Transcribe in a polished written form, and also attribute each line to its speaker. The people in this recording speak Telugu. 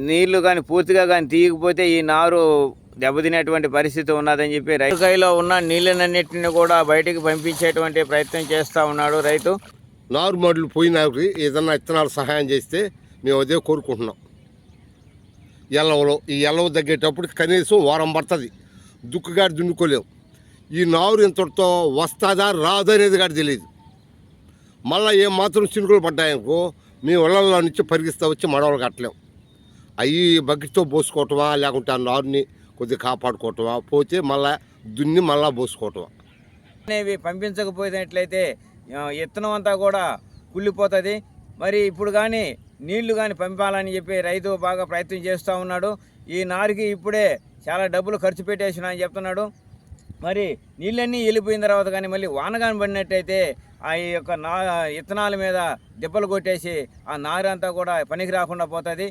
Speaker 1: నీళ్లు కానీ పూర్తిగా కానీ తీయకపోతే ఈ నారు దెబ్బతినేటువంటి పరిస్థితి ఉన్నదని చెప్పి రైతుకాయలో ఉన్న నీళ్ళనన్నింటిని కూడా బయటికి పంపించేటువంటి ప్రయత్నం చేస్తూ ఉన్నాడు రైతు.
Speaker 2: నారు మడులు పోయినాకి ఏదన్నా విత్తనాలు సహాయం చేస్తే మేము అదే కోరుకుంటున్నాం. ఈ ఎల్లవ తగ్గేటప్పుడు కనీసం వారం పడుతుంది. దుక్కుగాడి దున్నుకోలేము. ఈ నారు ఇంతటితో వస్తుందా రాదనేది కూడా తెలియదు. మళ్ళీ ఏమాత్రం చినుకులు పడ్డాయనుకో మేము ఇళ్లలో నుంచి పరిగిస్తూ వచ్చి మడవలు కట్టలేము. అవి బకెట్తో పోసుకోవటమా లేకుంటే ఆ నారుని కొద్దిగా కాపాడుకోవటమా, పోతే మళ్ళీ దున్ని మళ్ళీ పోసుకోవటమా.
Speaker 1: అనేవి పంపించకపోయినట్లయితే విత్తనం అంతా కూడా కుళ్ళిపోతుంది. మరి ఇప్పుడు కానీ నీళ్లు కానీ పంపాలని చెప్పి రైతు బాగా ప్రయత్నం చేస్తూ ఉన్నాడు. ఈ నారుకి ఇప్పుడే చాలా డబ్బులు ఖర్చు పెట్టేసిన అని చెప్తున్నాడు. మరి నీళ్ళన్నీ వెళ్ళిపోయిన తర్వాత కానీ మళ్ళీ వానగాని పడినట్టయితే ఆ యొక్క విత్తనాల మీద దెబ్బలు కొట్టేసి ఆ నారు అంతా కూడా పనికి రాకుండా పోతుంది.